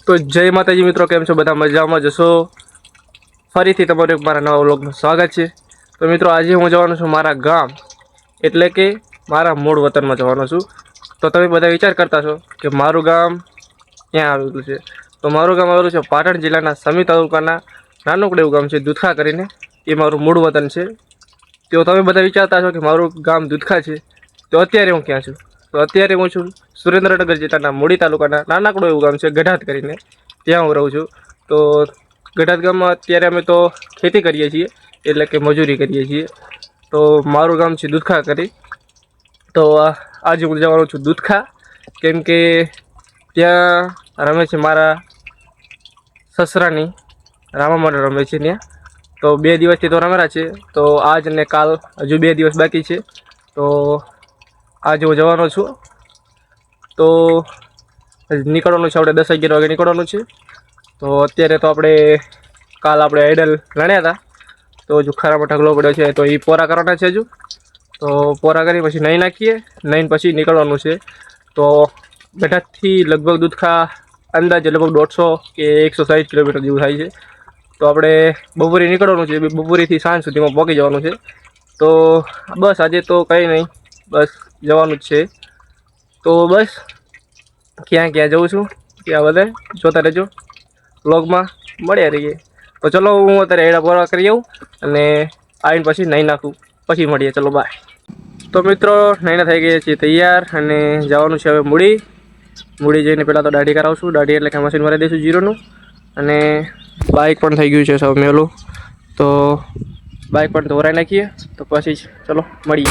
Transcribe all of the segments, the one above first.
તો જય માતાજી મિત્રો, કેમ છો બધા? મજામાં જશો? ફરીથી તમારું એક મારા નવા વ્લોગનું સ્વાગત છે. તો મિત્રો આજે હું જવાનો છું મારા ગામ, એટલે કે મારા મૂળ વતનમાં જવાનો છું. તો તમે બધા વિચાર કરતા છો કે મારું ગામ ક્યાં આવેલું છે. તો મારું ગામ આવેલું છે પાટણ જિલ્લાના સમી તાલુકાના નાનકડું એવું ગામ છે દુધખા કરીને. એ મારું મૂળ વતન છે. તો તમે બધા વિચારતા છો કે મારું ગામ દુધખા છે, તો અત્યારે હું ક્યાં છું? તો અત્યારે હું છું સુરેન્દ્રનગર જિલ્લાના મૂળી તાલુકાના નાનકડું એવું ગામ છે ગઢાત કરીને, ત્યાં હું રહું છું. તો ગઢાત ગામમાં અત્યારે અમે તો ખેતી કરીએ છીએ, એટલે કે મજૂરી કરીએ છીએ. તો મારું ગામ છે દુધખા કરી. તો આજે હું જવાનો છું દુધખા, કેમ કે ત્યાં રમે છે મારા સસરાની રામા મંડળ રમે છે ત્યાં. તો 2 દિવસથી તો રમેલા છે, તો આજ ને કાલ હજુ 2 દિવસ બાકી છે. તો આજે હું જવાનો છું. તો નીકળવાનું છે, આપણે 10-11 વાગે નીકળવાનું છે. તો અત્યારે તો કાલ આપણે આઈડલ લણ્યા હતા, તો હજુ ખરામાં ઢગલો પડ્યો છે, તો એ પોરા કરવાના છે હજુ. તો પોરા કરી પછી નહીં નાખીએ, નહીં પછી નીકળવાનું છે. તો ગઢાથી લગભગ દુધખા અંદાજે લગભગ 150 કે 160 કિલોમીટર જેવું થાય છે. તો આપણે બપોરે નીકળવાનું છે, બપોરેથી સાંજ સુધીમાં પહોંચી જવાનું છે. તો બસ આજે તો કંઈ નહીં, બસ જવાનું જ છે. તો બસ ક્યાં ક્યાં જઉં છું ત્યાં બધા જોતા રહેજો, વ્લોગમાં મળ્યા રહીએ. તો ચલો હું અત્યારે એડા પોરા કરી આવું અને આવીને પછી નહીં નાખું, પછી મળીએ. ચલો બાય. તો મિત્રો નૈના થઈ ગયા છીએ તૈયાર અને જવાનું છે હવે મૂળી જઈને પહેલાં તો દાઢી કરાવશું. દાઢી એટલે કે મશીન મારી દઈશું જીરોનું. અને બાઇક પણ થઈ ગયું છે સૌ મેલું, તો બાઇક પણ ધોરાઈ નાખીએ. તો પછી જ ચલો મળીએ.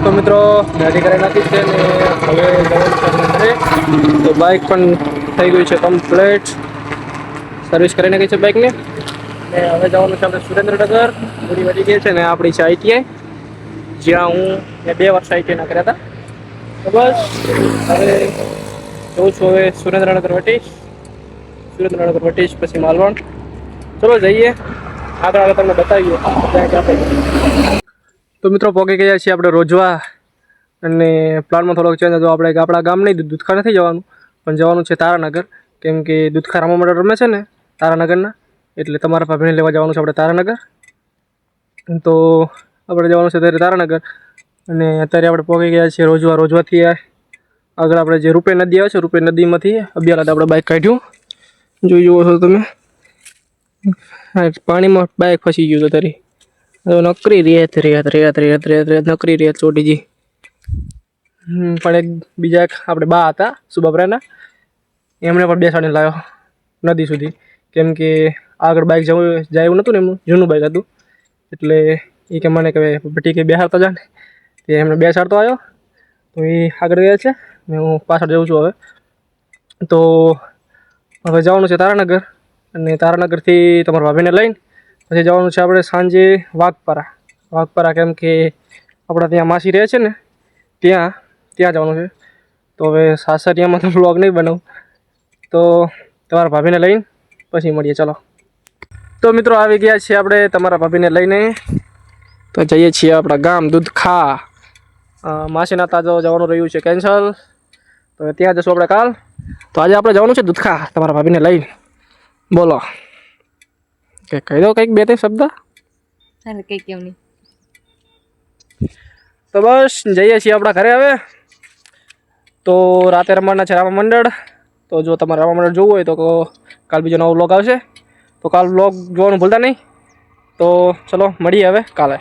તો મિત્રો ગાડી કરાવી નાખી છે ને હવે જવાનું છે. તો બાઇક પણ થઈ ગયું છે કમ્પ્લીટ, સર્વિસ કરી નાખી છે બાઇકને. ને હવે જવાનું છે આપણે સુરેન્દ્રનગર. પૂરી વધી ગઈ છે ને આપણી છે ITI, જ્યાં હું 2 વર્ષ ITI ના કર્યા હતા. તો બસ હવે જઉં છું હવે સુરેન્દ્રનગર વટીશ પછી માલવણ. ચલો જઈએ, આગળ તમને બતાવીએ ત્યાં ક્યાં. તો મિત્રો પહોંચી ગયા છીએ આપણે રોજવા, અને પ્લાનમાં થોડોક ચેન્જ હતો. આપણે આપણા ગામ નહીં, દુધખા નથી જવાનું, પણ જવાનું છે તારાનગર, કેમ કે દુધખા રામા મંડળ રમે છે ને તારાનગરના, એટલે તમારા ભાભીને લેવા જવાનું છે આપણે તારાનગર. તો આપણે જવાનું છે ત્યારે તારાનગર. અને અત્યારે આપણે પહોંચી ગયા છીએ રોજવાથી આગળ આપણે જે રૂપે નદી આવે છે, રૂપે નદીમાંથી અબિયાલાદ આપણે બાઇક કાઢ્યું. જોઈ જુઓ છો તમે, પાણીમાં બાઇક ફસી ગયું હતું તારી. નકરી રેત નકરી રેત ચોટીજી. પણ એક બીજા આપણે બા હતા સુબાબરાના, એમણે પણ બેસાડીને લાવ્યો નદી સુધી, કેમ કે આગળ બાઇક જાય એવું નહોતું ને, એમનું જૂનું બાઇક હતું. એટલે એ કે મને કે ઠીક બેસાડતો જા ને, તે એમને બેસાડતો આવ્યો. તો એ આગળ ગયા છે ને હું પાછળ જઉં છું હવે. તો હવે જવાનું છે તારાનગર, અને તારાનગરથી તમારા ભાભીને લઈને પછી જવાનું છે આપણે સાંજે વાઘપરા, કેમ કે આપણા ત્યાં માસી રહે છે ને, ત્યાં જવાનું છે. તો હવે સાસરિયામાં તો વ્લોગ નહીં બનાવું, તો તમારા ભાભીને લઈને પછી મળીએ. ચલો તો મિત્રો આવી ગયા છીએ આપણે તમારા ભાભીને લઈને. તો જઈએ છીએ આપણા ગામ દુધખા. માસીના તાજો જવાનું રહ્યું છે કેન્સલ, તો ત્યાં જશું આપણે કાલ. તો આજે આપણે જવાનું છે દુધખા તમારા ભાભીને લઈને. બોલો કે કહી દો કંઈક 2-3 શબ્દ. કંઈ કેમ નહીં. તો બસ જઈએ છીએ આપણા ઘરે હવે. તો રાતે રમવાના છે રામા મંડળ. તો જો તમારે રામા મંડળ જોવું હોય તો કાલ બીજો નવો વ્લોગ આવશે, તો કાલ વ્લોગ જોવાનું ભૂલતા નહીં. તો ચલો મળીએ હવે કાલે.